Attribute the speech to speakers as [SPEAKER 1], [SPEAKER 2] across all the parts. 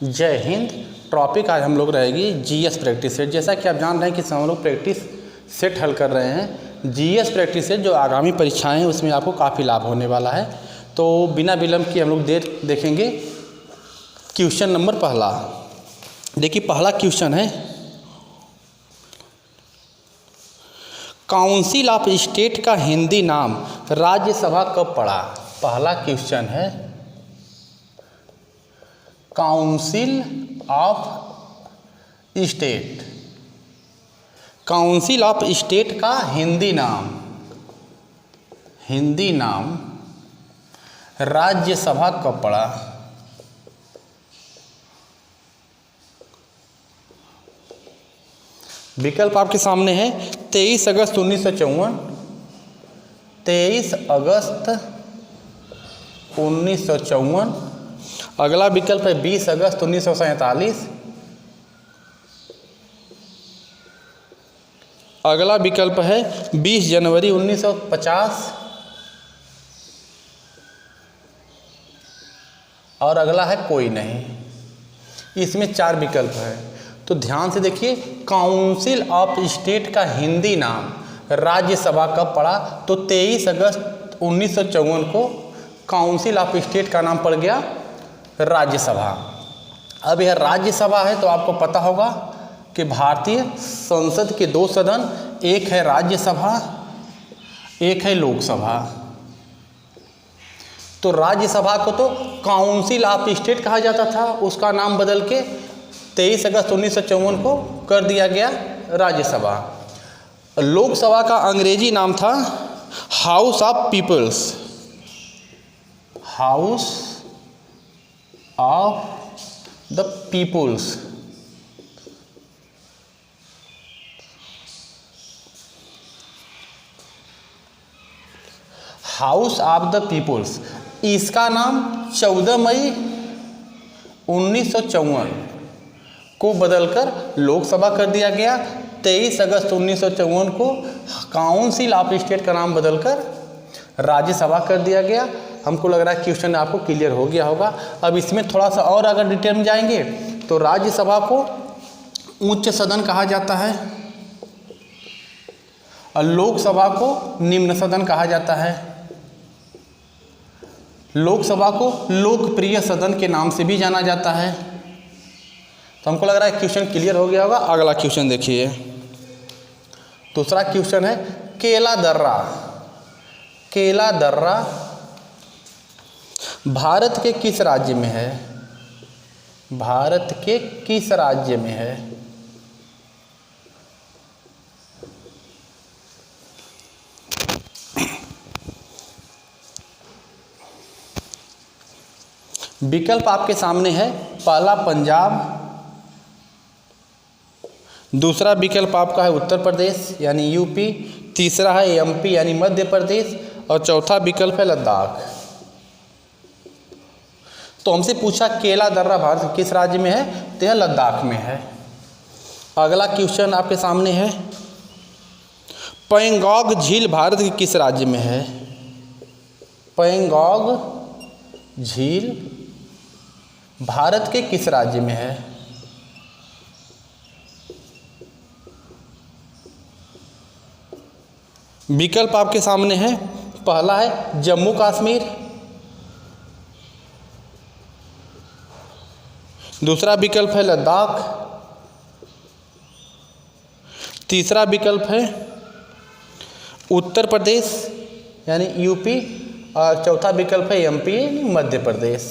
[SPEAKER 1] जय हिंद। टॉपिक आज हम लोग रहेगी जीएस प्रैक्टिस सेट। जैसा कि आप जान रहे हैं कि हम लोग प्रैक्टिस सेट हल कर रहे हैं। जीएस प्रैक्टिस सेट जो आगामी परीक्षाएं हैं उसमें आपको काफ़ी लाभ होने वाला है। तो बिना विलंब के हम लोग देखेंगे क्वेश्चन नंबर पहला। देखिए पहला क्वेश्चन है, काउंसिल ऑफ स्टेट का हिंदी नाम राज्यसभा कब पड़ा। पहला क्वेश्चन है, council of state, council of state का हिंदी नाम राज्यसभा कब पड़ा। विकल्प आपके सामने है 23 अगस्त 1954, 23 अगस्त 1954। अगला विकल्प है 20 अगस्त 1947। अगला विकल्प है 20 जनवरी 1950। और अगला है कोई नहीं। इसमें 4 विकल्प है। तो ध्यान से देखिए, काउंसिल ऑफ स्टेट का हिंदी नाम राज्यसभा कब पड़ा। तो 23 अगस्त 1954 को काउंसिल ऑफ स्टेट का नाम पड़ गया राज्यसभा। अब यह राज्यसभा है तो आपको पता होगा कि भारतीय संसद के 2 सदन, एक है राज्यसभा, एक है लोकसभा। तो राज्यसभा को तो काउंसिल ऑफ स्टेट कहा जाता था, उसका नाम बदल के 23 अगस्त 1954 को कर दिया गया राज्यसभा। लोकसभा का अंग्रेजी नाम था house of peoples, house of the peoples. House of the peoples, इसका नाम 14 मई 1954 को बदलकर लोकसभा कर दिया गया। 23 अगस्त 1954 को काउंसिल ऑफ स्टेट का नाम बदलकर राज्यसभा कर दिया गया। हमको लग रहा है क्वेश्चन आपको क्लियर हो गया होगा। अब इसमें थोड़ा सा और अगर डिटेल में जाएंगे तो राज्यसभा को उच्च सदन कहा जाता है और लोकसभा को निम्न सदन कहा जाता है। लोकसभा को लोकप्रिय सदन के नाम से भी जाना जाता है। तो हमको लग रहा है क्वेश्चन क्लियर हो गया होगा। अगला क्वेश्चन देखिए, दूसरा क्वेश्चन है, केला दर्रा, केला दर्रा भारत के किस राज्य में है। भारत के किस राज्य में है। विकल्प आपके सामने है, पहला पंजाब, दूसरा विकल्प आपका है उत्तर प्रदेश यानी यूपी, तीसरा है एमपी यानी मध्य प्रदेश और चौथा विकल्प है लद्दाख। तो हमसे पूछा केला दर्रा भारत के किस राज्य में है, तो यह लद्दाख में है। अगला क्वेश्चन आपके सामने है, पैंगोंग झील भारत के किस राज्य में है। पैंगोंग झील भारत के किस राज्य में है। विकल्प आपके सामने है, पहला है जम्मू कश्मीर, दूसरा विकल्प है लद्दाख, तीसरा विकल्प है उत्तर प्रदेश यानी यूपी और चौथा विकल्प है एमपी यानी मध्य प्रदेश।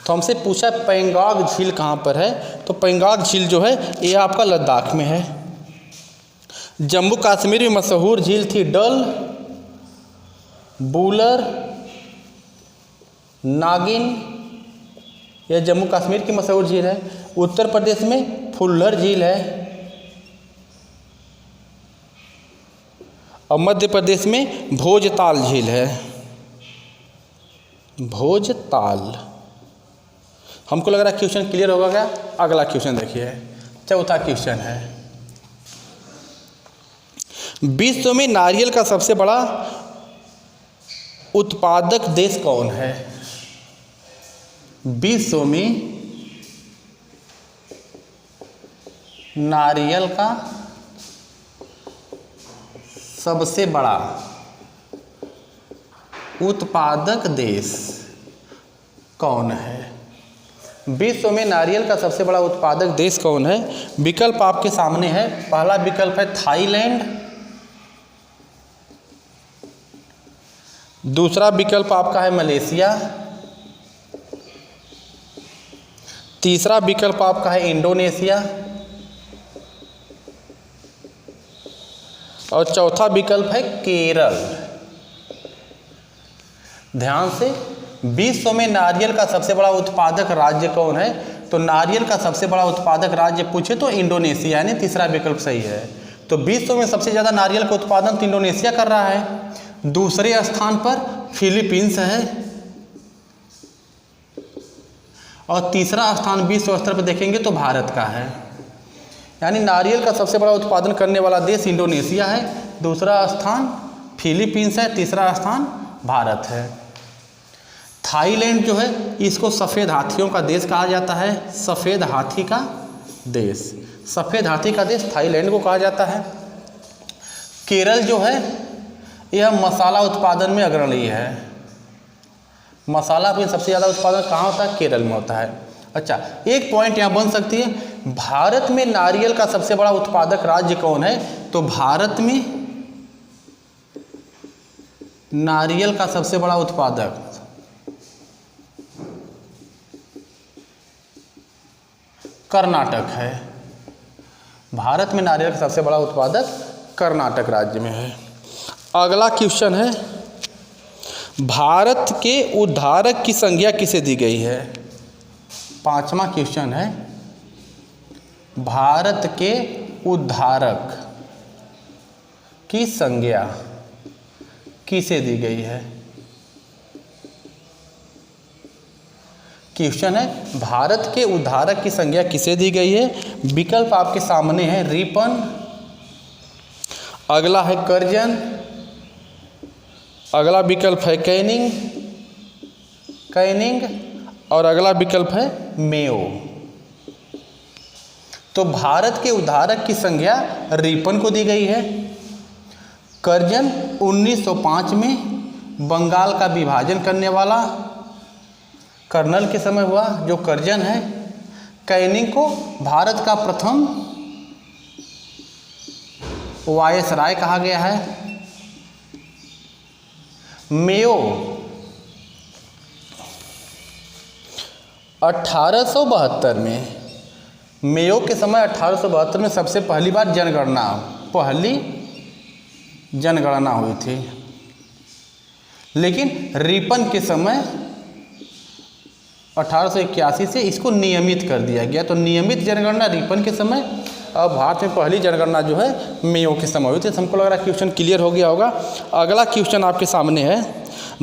[SPEAKER 1] तो हमसे पूछा पैंगोंग झील कहाँ पर है, तो पैंगोंग झील जो है ये आपका लद्दाख में है। जम्मू कश्मीर में मशहूर झील थी डल, बूलर, नागिन, यह जम्मू कश्मीर की मशहूर झील है। उत्तर प्रदेश में फुल्लर झील है और मध्य प्रदेश में भोजताल झील है। भोजताल। हमको लग रहा है क्वेश्चन क्लियर होगा क्या। अगला क्वेश्चन देखिए, चौथा क्वेश्चन है, विश्व में नारियल का सबसे बड़ा उत्पादक देश कौन है। विश्व में नारियल का सबसे बड़ा उत्पादक देश कौन है? विश्व में नारियल का सबसे बड़ा उत्पादक देश कौन है? विकल्प आपके सामने है। पहला विकल्प है थाईलैंड, दूसरा विकल्प आपका है मलेशिया, तीसरा विकल्प आपका है इंडोनेशिया और चौथा विकल्प है केरल। ध्यान से, विश्व में नारियल का सबसे बड़ा उत्पादक राज्य कौन है? तो नारियल का सबसे बड़ा उत्पादक राज्य पूछे तो इंडोनेशिया, यानी तीसरा विकल्प सही है। तो विश्व में सबसे ज़्यादा नारियल का उत्पादन तो इंडोनेशिया कर रहा है, दूसरे स्थान पर फिलीपींस है और तीसरा स्थान विश्व स्तर पर देखेंगे तो भारत का है। यानी नारियल का सबसे बड़ा उत्पादन करने वाला देश इंडोनेशिया है, दूसरा स्थान फिलीपींस है, तीसरा स्थान भारत है। थाईलैंड जो है इसको सफ़ेद हाथियों का देश कहा जाता है, सफ़ेद हाथी का देश, सफ़ेद हाथी का देश थाईलैंड को कहा जाता है। केरल जो है यह मसाला उत्पादन में अग्रणी है। मसाला में सबसे ज़्यादा उत्पादन कहाँ होता है? केरल में होता है। अच्छा, एक पॉइंट यहाँ बन सकती है, भारत में नारियल का सबसे बड़ा उत्पादक राज्य कौन है? तो भारत में नारियल का सबसे बड़ा उत्पादक कर्नाटक है। भारत में नारियल का सबसे बड़ा उत्पादक कर्नाटक राज्य में है। अगला क्वेश्चन है, भारत के उद्धारक की संज्ञा किसे दी गई है? पांचवा क्वेश्चन है, भारत के उद्धारक की संज्ञा किसे दी गई है? क्वेश्चन है, भारत के उद्धारक की संज्ञा किसे दी गई है? विकल्प आपके सामने है, रिपन, अगला है कर्जन, अगला विकल्प है कैनिंग और अगला विकल्प है मेयो। तो भारत के उद्धारक की संज्ञा रिपन को दी गई है। कर्जन 1905 में बंगाल का विभाजन करने वाला कर्नल के समय हुआ जो कर्जन है। कैनिंग को भारत का प्रथम वायसराय कहा गया है। मेयो 1872 में, मेयो के समय 1872 में सबसे पहली बार जनगणना हुई थी। लेकिन रिपन के समय 1881 से इसको नियमित कर दिया गया। तो नियमित जनगणना रिपन के समय और भारत में पहली जनगणना जो है मेयो के समय हुई थी। हमको लग रहा है क्वेश्चन क्लियर हो गया होगा। अगला क्वेश्चन आपके सामने है,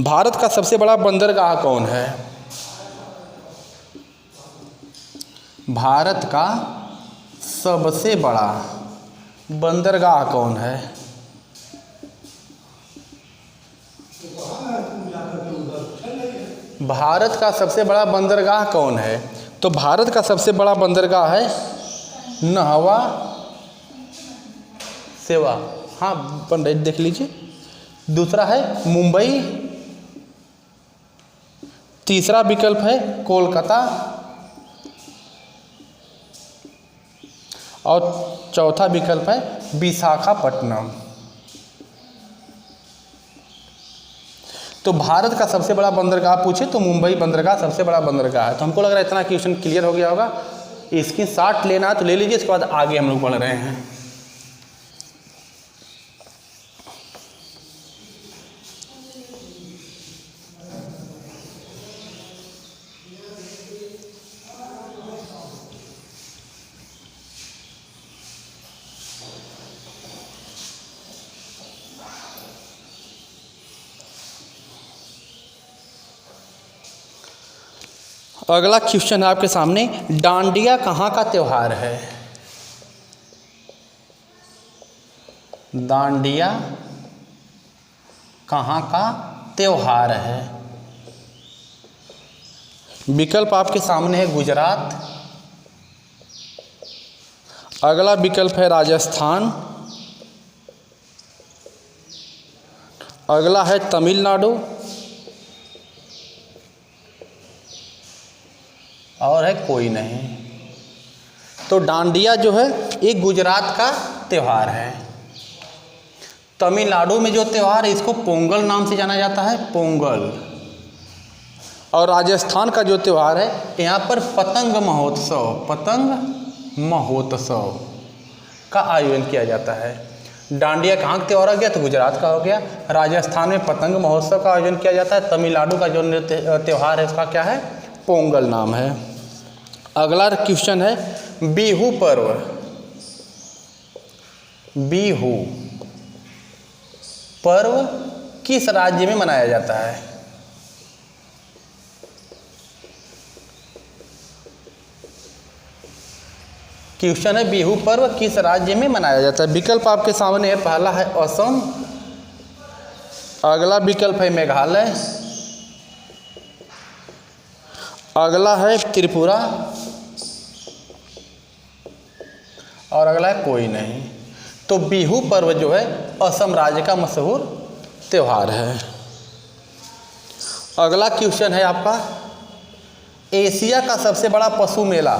[SPEAKER 1] भारत का सबसे बड़ा बंदरगाह कौन है? भारत का सबसे बड़ा बंदरगाह कौन है? भारत का सबसे बड़ा बंदरगाह कौन है? तो भारत का सबसे बड़ा बंदरगाह है नहवा सेवा, हाँ पंडित देख लीजिए। दूसरा है मुंबई, तीसरा विकल्प है कोलकाता और चौथा विकल्प है विशाखापट्टनम। तो भारत का सबसे बड़ा बंदरगाह पूछे तो मुंबई बंदरगाह सबसे बड़ा बंदरगाह है। तो हमको लग रहा है इतना क्वेश्चन क्लियर हो गया होगा। इसकी 60 लेना है तो ले लीजिए, इसके बाद आगे हम लोग बढ़ रहे हैं। अगला क्वेश्चन है आपके सामने, डांडिया कहाँ का त्यौहार है? डांडिया कहाँ का त्यौहार है? विकल्प आपके सामने है गुजरात, अगला विकल्प है राजस्थान, अगला है तमिलनाडु और है कोई नहीं। तो डांडिया जो है ये गुजरात का त्यौहार है। तमिलनाडु में जो त्यौहार है इसको पोंगल नाम से जाना जाता है, पोंगल। और राजस्थान का जो त्यौहार है यहाँ पर पतंग महोत्सव का आयोजन किया जाता है। डांडिया कहाँ का त्यौहार हो गया? तो गुजरात का हो गया। राजस्थान में पतंग महोत्सव का आयोजन किया जाता है। तमिलनाडु का जो त्यौहार है उसका क्या है? पोंगल नाम है। अगला क्वेश्चन है बिहू पर्व। बिहू पर्व किस राज्य में मनाया जाता है? क्वेश्चन है बिहू पर्व किस राज्य में मनाया जाता है। विकल्प आपके सामने है। पहला है असम, अगला विकल्प है मेघालय, अगला है त्रिपुरा और अगला है कोई नहीं। तो बिहू पर्व जो है असम राज्य का मशहूर त्यौहार है। अगला क्वेश्चन है आपका एशिया का सबसे बड़ा पशु मेला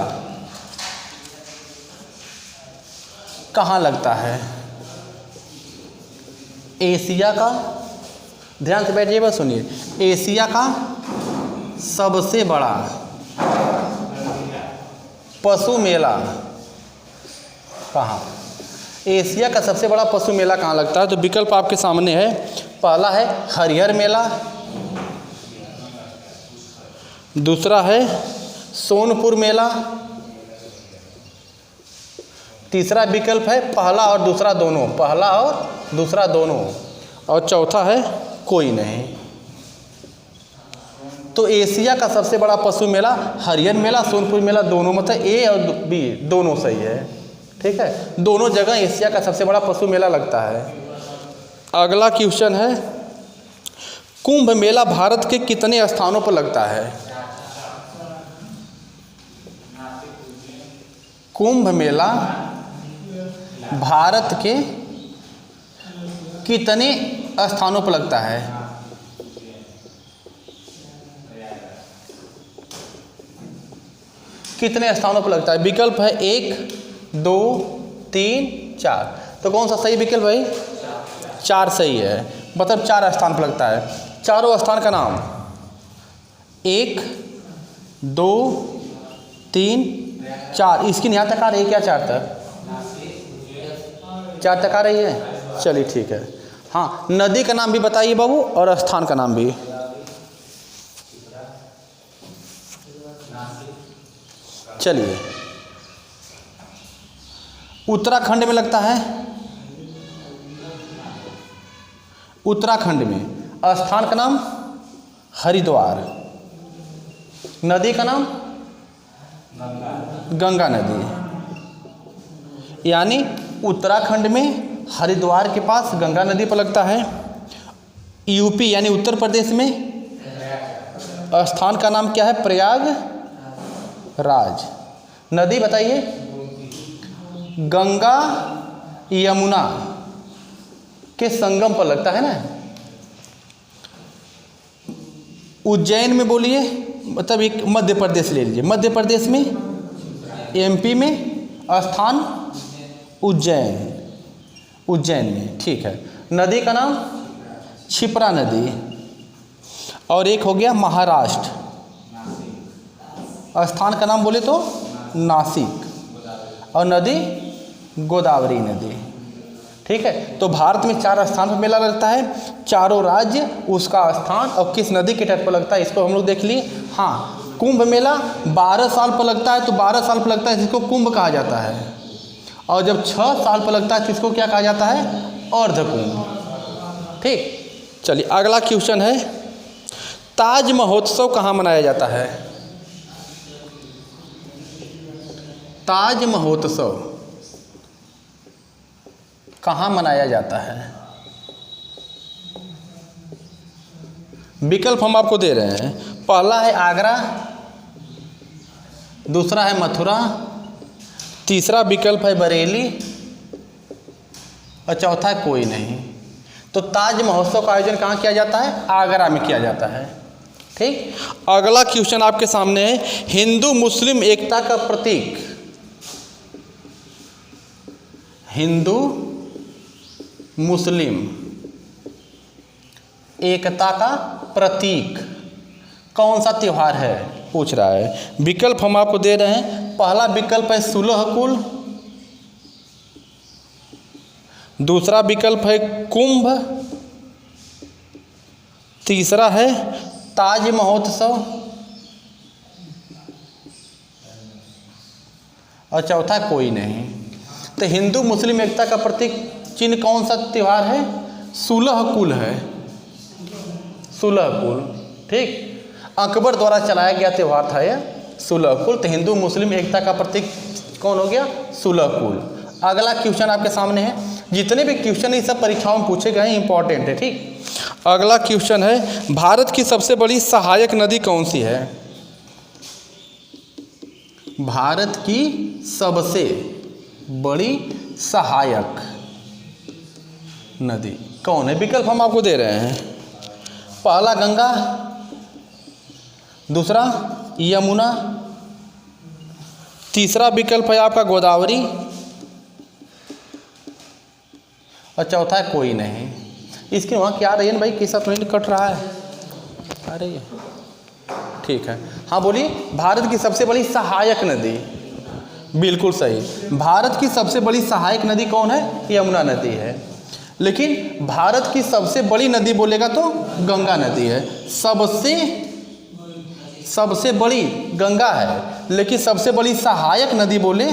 [SPEAKER 1] कहाँ लगता है? एशिया का, ध्यान से बैठिए बस सुनिए, एशिया का सबसे बड़ा पशु मेला कहाँ? एशिया का सबसे बड़ा पशु मेला कहाँ लगता है? तो विकल्प आपके सामने है। पहला है हरिहर मेला, दूसरा है सोनपुर मेला, तीसरा विकल्प है पहला और दूसरा दोनों, पहला और दूसरा दोनों, और चौथा है कोई नहीं। तो एशिया का सबसे बड़ा पशु मेला हरिहर मेला, सोनपुर मेला, दोनों मतलब ए और बी दोनों सही है। ठीक है, दोनों जगह एशिया का सबसे बड़ा पशु मेला लगता है। अगला क्वेश्चन है कुंभ मेला भारत के कितने स्थानों पर लगता है? कुंभ मेला भारत के कितने स्थानों पर लगता है? कितने स्थानों पर लगता है? विकल्प है 1, 2, 3, 4। तो कौन सा सही विकल्प भाई? 4 सही है, मतलब 4 स्थान पर लगता है। चारों स्थान का नाम 1, 2, 3, 4। इसकी यहाँ तक आ रही है क्या? 4 तक, 4 तक आ रही है। चलिए ठीक है। हाँ, नदी का नाम भी बताइए बाबू और स्थान का नाम भी। चलिए, उत्तराखंड में लगता है। उत्तराखंड में स्थान का नाम हरिद्वार, नदी का नाम गंगा नदी। यानी उत्तराखंड में हरिद्वार के पास गंगा नदी पर लगता है। यूपी यानी उत्तर प्रदेश में स्थान का नाम क्या है? प्रयागराज। नदी बताइए। गंगा यमुना के संगम पर लगता है ना। उज्जैन में बोलिए, मतलब एक मध्य प्रदेश ले लीजिए, मध्य प्रदेश में, एमपी में स्थान उज्जैन में। ठीक है, नदी का नाम क्षिप्रा नदी। और एक हो गया महाराष्ट्र, स्थान का नाम बोले तो नासिक, और नदी गोदावरी नदी। ठीक है, तो भारत में 4 स्थान पर मेला लगता है। चारों राज्य, उसका स्थान और किस नदी के तट पर लगता है इसको हम लोग देख लिए। हाँ, कुंभ मेला 12 साल पर लगता है, तो 12 साल पर लगता है जिसको कुंभ कहा जाता है। और जब 6 साल पर लगता है तो इसको क्या कहा जाता है? अर्धकुंभ। ठीक, चलिए अगला क्वेश्चन है ताज महोत्सव कहाँ मनाया जाता है? ताज महोत्सव कहाँ मनाया जाता है? विकल्प हम आपको दे रहे हैं। पहला है आगरा, दूसरा है मथुरा, तीसरा विकल्प है बरेली और चौथा है कोई नहीं। तो ताज महोत्सव का आयोजन कहाँ किया जाता है? आगरा में किया जाता है। ठीक, अगला क्वेश्चन आपके सामने है, हिंदू मुस्लिम एकता का प्रतीक, हिंदू मुस्लिम एकता का प्रतीक कौन सा त्योहार है, पूछ रहा है। विकल्प हम आपको दे रहे हैं। पहला विकल्प है सुलह कुल, दूसरा विकल्प है कुंभ, तीसरा है ताज महोत्सव और चौथा कोई नहीं। तो हिंदू मुस्लिम एकता का प्रतीक चिन्ह कौन सा त्योहार है? सुलह कुल है, सुलह कुल। ठीक, अकबर द्वारा चलाया गया त्योहार था यह सुलह कुल। तो हिंदू मुस्लिम एकता का प्रतीक कौन हो गया? सुलह कुल। अगला क्वेश्चन आपके सामने है, जितने भी क्वेश्चन इस सब परीक्षाओं में पूछे गए हैं इंपॉर्टेंट है। ठीक, अगला क्वेश्चन है, भारत की सबसे बड़ी सहायक नदी कौन सी है? भारत की सबसे बड़ी सहायक नदी कौन है? विकल्प हम आपको दे रहे हैं। पहला गंगा, दूसरा यमुना, तीसरा विकल्प है आपका गोदावरी और चौथा है कोई नहीं। इसके वहाँ क्या रही है भाई, किसा तो नहीं कट रहा है? अरे ठीक है, हाँ बोलिए। भारत की सबसे बड़ी सहायक नदी, बिल्कुल सही। भारत की सबसे बड़ी सहायक नदी कौन है? यमुना नदी है। लेकिन भारत की सबसे बड़ी नदी बोलेगा तो गंगा नदी है। सबसे बड़ी गंगा है, लेकिन सबसे बड़ी सहायक नदी बोले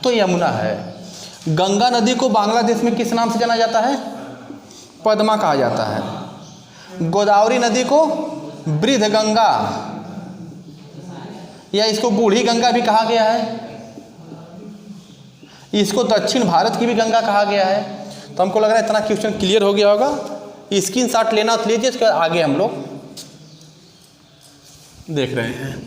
[SPEAKER 1] तो यमुना है। गंगा नदी को बांग्लादेश में किस नाम से जाना जाता है? पद्मा कहा जाता है। गोदावरी नदी को वृद्ध गंगा या इसको बूढ़ी गंगा भी कहा गया है। इसको दक्षिण भारत की भी गंगा कहा गया है। तो हमको लग रहा है इतना क्वेश्चन क्लियर हो गया होगा। स्क्रीनशॉट लेना तो लीजिए, इसके आगे हम लोग देख रहे हैं।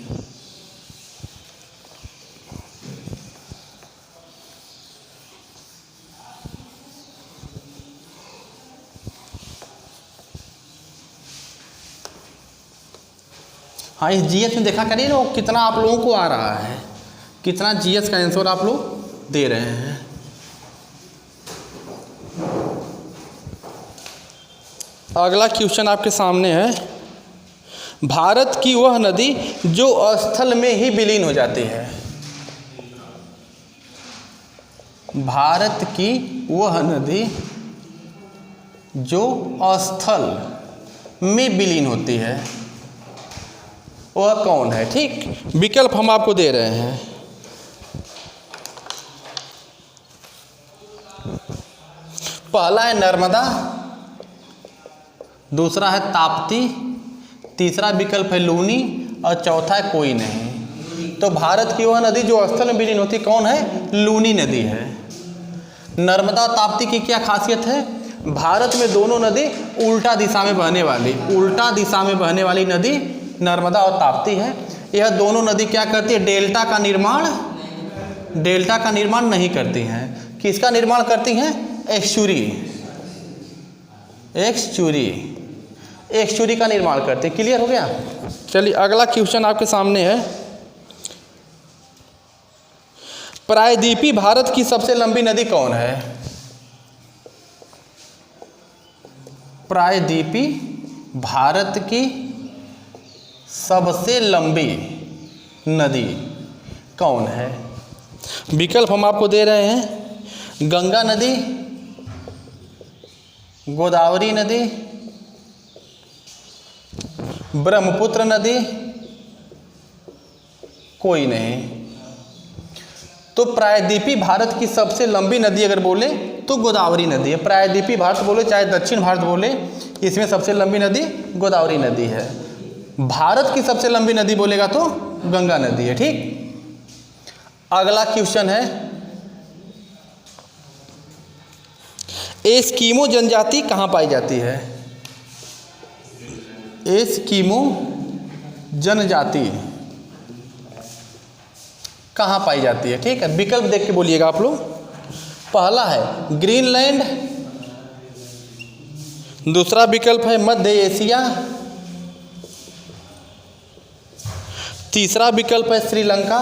[SPEAKER 1] हाँ, इस जीएस में देखा करिए ना कितना आप लोगों को आ रहा है, कितना जीएस का आंसर आप लोग दे रहे हैं। अगला क्वेश्चन आपके सामने है, भारत की वह नदी जो स्थल में ही विलीन हो जाती है। भारत की वह नदी जो स्थल में विलीन होती है वह कौन है? ठीक, विकल्प हम आपको दे रहे हैं। पहला है नर्मदा, दूसरा है ताप्ती, तीसरा विकल्प है लूनी और चौथा है कोई नहीं। तो भारत की वह नदी जो स्थल में विलीन होती कौन है? लूनी नदी है। नर्मदा और ताप्ती की क्या खासियत है? भारत में दोनों नदी उल्टा दिशा में बहने वाली नदी नर्मदा और ताप्ती है। यह दोनों नदी क्या करती है? डेल्टा का निर्माण नहीं करती हैं। किसका निर्माण करती हैं? एक्सचुरी का निर्माण करते हैं। क्लियर हो गया? चलिए अगला क्वेश्चन आपके सामने है, प्रायद्वीपीय भारत की सबसे लंबी नदी कौन है? प्रायद्वीपीय भारत की सबसे लंबी नदी कौन है? विकल्प हम आपको दे रहे हैं। गंगा नदी, गोदावरी नदी, ब्रह्मपुत्र नदी, कोई नहीं। तो प्रायद्वीपीय भारत की सबसे लंबी नदी अगर बोले तो गोदावरी नदी है। प्रायद्वीपीय भारत बोले चाहे दक्षिण भारत बोले, इसमें सबसे लंबी नदी गोदावरी नदी है। भारत की सबसे लंबी नदी बोलेगा तो गंगा नदी है। ठीक, अगला क्वेश्चन है, एस्किमो जनजाति कहाँ पाई जाती है? एस्किमो जनजाति कहाँ पाई जाती है। ठीक है, विकल्प देख के बोलिएगा आप लोग। पहला है ग्रीनलैंड, दूसरा विकल्प है मध्य एशिया, तीसरा विकल्प है श्रीलंका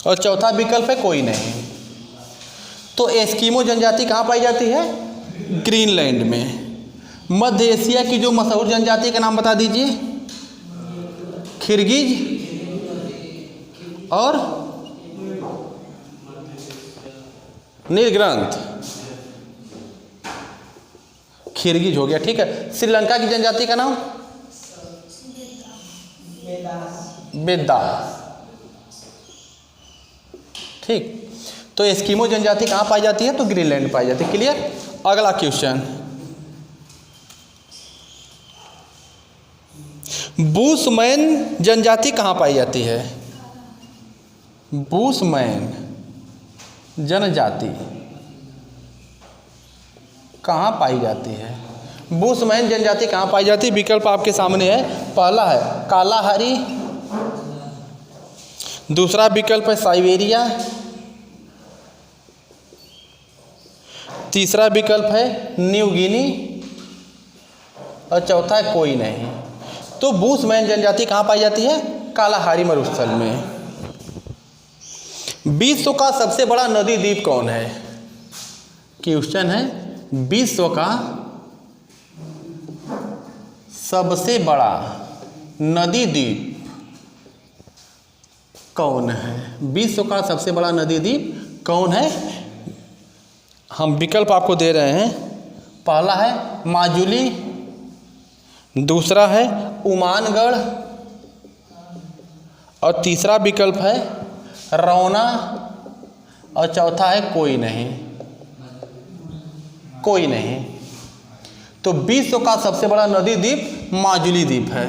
[SPEAKER 1] और चौथा विकल्प है कोई नहीं। तो एस्किमो जनजाति कहाँ पाई जाती है? ग्रीनलैंड में। मध्य एशिया की जो मशहूर जनजाति का नाम बता दीजिए। किर्गिज और नीलग्रंथ। किर्गिज हो गया। ठीक है, श्रीलंका की जनजाति का नाम बेदास। ठीक, तो एस्किमो जनजाति कहाँ पाई जाती है? तो ग्रीनलैंड पाई जाती है। क्लियर। अगला क्वेश्चन, बुशमैन जनजाति कहाँ पाई जाती है? बुशमैन जनजाति कहाँ पाई जाती है? बुशमैन जनजाति कहाँ पाई जाती है? विकल्प आपके सामने है। पहला है कालाहारी, दूसरा विकल्प है साइबेरिया, तीसरा विकल्प है न्यू गिनी और चौथा है कोई नहीं। तो बुशमैन जनजाति कहाँ पाई जाती है? कालाहारी मरुस्थल में। विश्व का सबसे बड़ा नदी द्वीप कौन है? क्वेश्चन है, विश्व का सबसे बड़ा नदी द्वीप कौन है? विश्व का सबसे बड़ा नदी द्वीप कौन है? हम विकल्प आपको दे रहे हैं। पहला है माजुली, दूसरा है उमानगढ़ और तीसरा विकल्प है रौना और चौथा है कोई नहीं। कोई नहीं। तो विश्व का सबसे बड़ा नदी द्वीप माजुली द्वीप है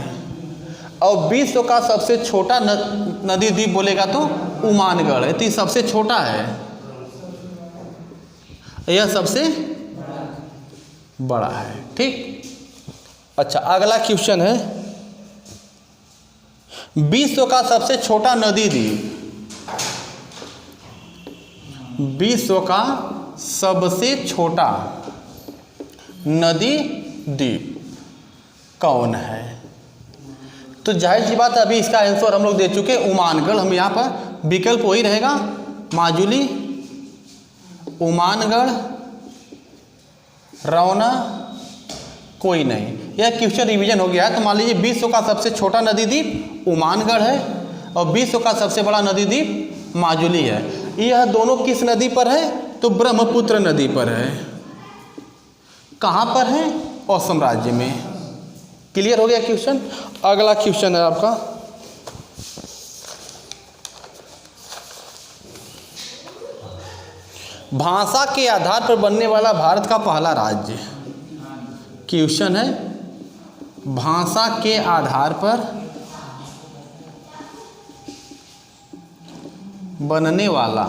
[SPEAKER 1] और विश्व का सबसे छोटा नदी द्वीप बोलेगा तो उमानगढ़ है। तो ये सबसे छोटा है, यह सबसे बड़ा है। ठीक। अच्छा, अगला क्वेश्चन है, विश्व का सबसे छोटा नदी द्वीप, विश्व का सबसे छोटा नदी द्वीप कौन है? तो जाहिर सी बात है, अभी इसका आंसर हम लोग दे चुके उमानगढ़। हम यहाँ पर विकल्प वही रहेगा, माजुली, उमानगढ़, रौना, कोई नहीं। यह क्वेश्चन रिवीजन हो गया है। तो मान लीजिए विश्व का सबसे छोटा नदी द्वीप उमानगढ़ है और विश्व का सबसे बड़ा नदी द्वीप माजुली है। यह दोनों किस नदी पर है? तो ब्रह्मपुत्र नदी पर है। कहाँ पर है? असम राज्य में। क्लियर हो गया क्वेश्चन। अगला क्वेश्चन है आपका, भाषा के आधार पर बनने वाला भारत का पहला राज्य। क्वेश्चन है, भाषा के आधार पर बनने वाला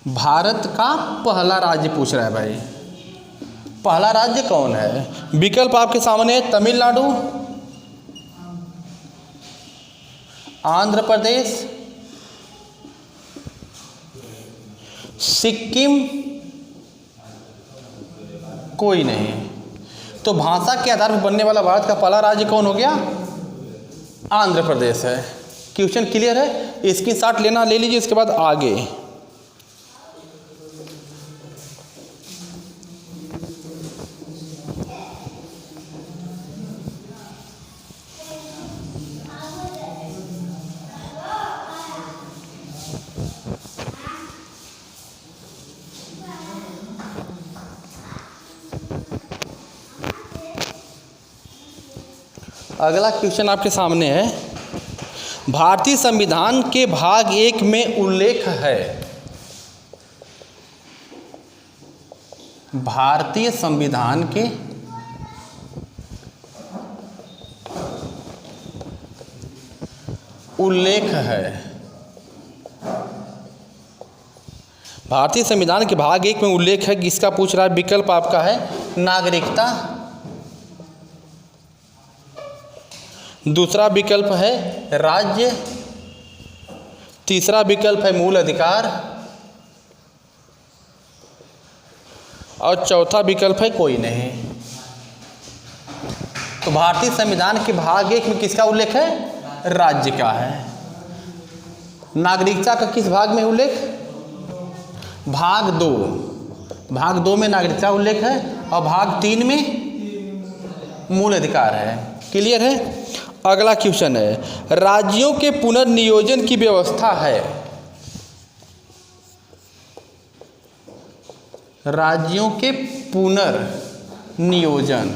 [SPEAKER 1] भारत का पहला राज्य पूछ रहा है भाई। पहला राज्य कौन है? विकल्प आपके सामने है, तमिलनाडु, आंध्र प्रदेश, सिक्किम, कोई नहीं। तो भाषा के आधार पर बनने वाला भारत का पहला राज्य कौन हो गया? आंध्र प्रदेश है। क्वेश्चन क्लियर है? इसकी शॉट लेना ले लीजिए, इसके बाद आगे। अगला क्वेश्चन आपके सामने है, भारतीय संविधान के भाग 1 में उल्लेख है। भारतीय संविधान के उल्लेख है। भारतीय संविधान के भाग 1 में उल्लेख है, किसका पूछ रहा है? विकल्प आपका है नागरिकता, दूसरा विकल्प है राज्य, तीसरा विकल्प है मूल अधिकार और चौथा विकल्प है कोई नहीं। तो भारतीय संविधान के भाग 1 में किसका उल्लेख है? राज्य का है। नागरिकता का किस भाग में उल्लेख? भाग 2। भाग 2 में नागरिकता उल्लेख है और भाग 3 में मूल अधिकार है। क्लियर है? अगला क्वेश्चन है, राज्यों के पुनर्नियोजन की व्यवस्था है। राज्यों के पुनर्नियोजन,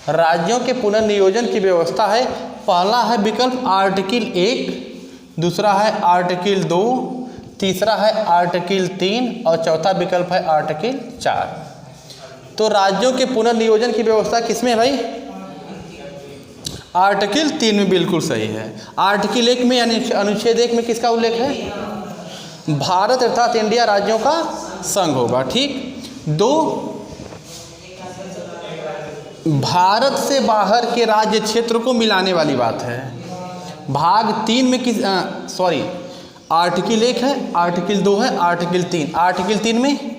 [SPEAKER 1] राज्यों के पुनर्नियोजन की व्यवस्था है। पहला है विकल्प आर्टिकल 1, दूसरा है आर्टिकल 2, तीसरा है आर्टिकल 3 और चौथा विकल्प है आर्टिकल 4। तो राज्यों के पुनर्नियोजन की व्यवस्था किसमें है भाई? आर्टिकल 3 में बिल्कुल सही है। आर्टिकल 1 में यानी अनुच्छेद 1 में किसका उल्लेख है? भारत अर्थात इंडिया राज्यों का संघ होगा। ठीक। 2, भारत से बाहर के राज्य क्षेत्र को मिलाने वाली बात है। भाग 3 में किस आर्टिकल 1 है, आर्टिकल 2 है, आर्टिकल 3। आर्टिकल 3 में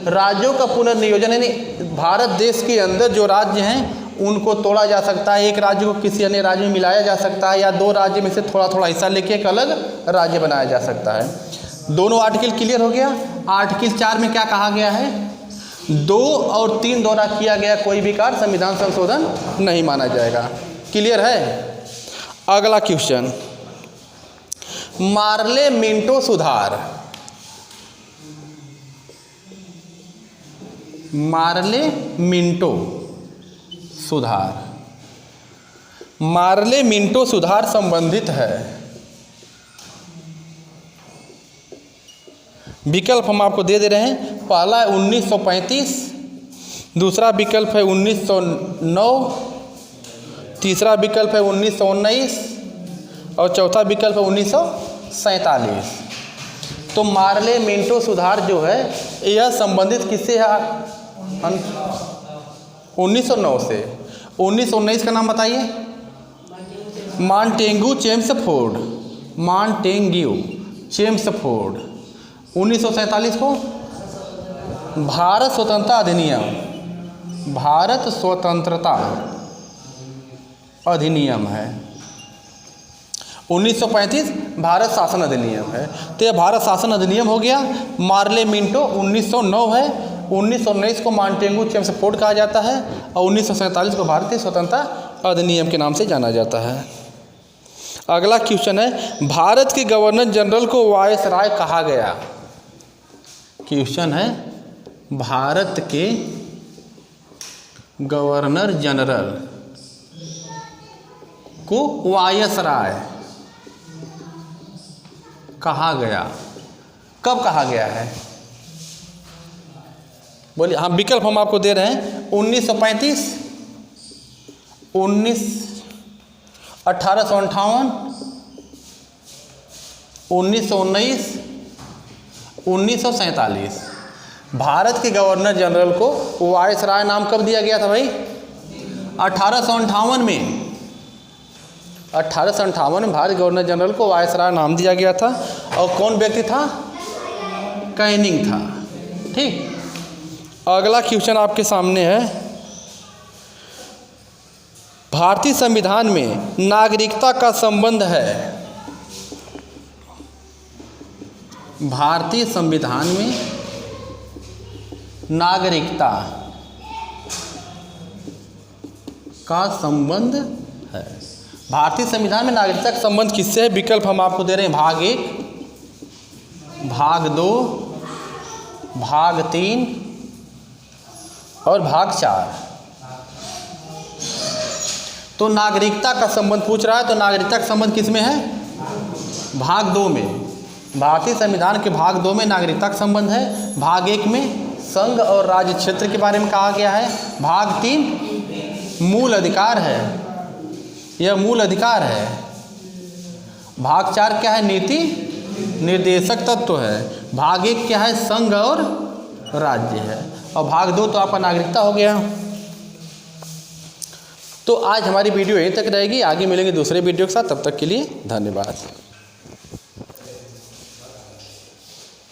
[SPEAKER 1] राज्यों का पुनर्नियोजन, यानी भारत देश के अंदर जो राज्य हैं उनको तोड़ा जा सकता है, एक राज्य को किसी अन्य राज्य में मिलाया जा सकता है या 2 राज्य में से थोड़ा थोड़ा हिस्सा लेके एक अलग राज्य बनाया जा सकता है। दोनों आर्टिकल क्लियर हो गया। आर्टिकल 4 में क्या कहा गया है? 2 और 3 द्वारा किया गया कोई भी कार्य संविधान संशोधन नहीं माना जाएगा। क्लियर है? अगला क्वेश्चन, मार्ले मिंटो सुधार। मार्ले मिंटो सुधार, मार्ले मिंटो सुधार संबंधित है। विकल्प हम आपको दे रहे हैं। पहला है 1935, दूसरा विकल्प है 1909, तीसरा विकल्प है 1919 और चौथा विकल्प है 1947। तो मार्ले मिंटो सुधार जो है यह संबंधित किससे है? 1909 से। 1919 का नाम बताइए। Montagu Chelmsford, Montagu Chelmsford. 1947 को भारत स्वतंत्रता अधिनियम, भारत स्वतंत्रता अधिनियम है। 1935 भारत शासन अधिनियम है। तो यह भारत शासन अधिनियम हो गया। मार्ले मिंटो 1909 है। 1919 को मॉन्टेग्यू चेम्सफोर्ड कहा जाता है और 1947 को भारतीय स्वतंत्रता अधिनियम के नाम से जाना जाता है। अगला क्वेश्चन है, भारत के गवर्नर जनरल को वायसराय कहा गया। क्वेश्चन है, भारत के गवर्नर जनरल को वायसराय कहा गया। कब कहा गया है? बोलिए। हाँ, विकल्प हम आपको दे रहे हैं। 1935, 1858, 1919, 1947। भारत के गवर्नर जनरल को वायसराय नाम कब दिया गया था भाई? 1858 में। 1858 में भारत गवर्नर जनरल को वायसराय नाम दिया गया था। और कौन व्यक्ति था? कैनिंग था। ठीक। अगला क्वेश्चन आपके सामने है, भारतीय संविधान में नागरिकता का संबंध है। भारतीय संविधान में नागरिकता का संबंध है। भारतीय संविधान में नागरिकता का संबंध किससे है? विकल्प हम आपको दे रहे हैं। भाग 1, भाग 2, भाग 3 और भाग 4। तो नागरिकता का संबंध पूछ रहा है, तो नागरिकता का संबंध किस में है? भाग 2 में। भारतीय संविधान के भाग 2 में नागरिकता का संबंध है। भाग 1 में संघ और राज्य क्षेत्र के बारे में कहा गया है। भाग 3 मूल अधिकार है, यह मूल अधिकार है। भाग 4 क्या है? नीति निर्देशक तत्व है। भाग 1 क्या है? संघ और राज्य है। और भाग 2 तो आपका नागरिकता हो गया। तो आज हमारी वीडियो यहीं तक रहेगी, आगे मिलेंगे दूसरे वीडियो के साथ, तब तक के लिए धन्यवाद।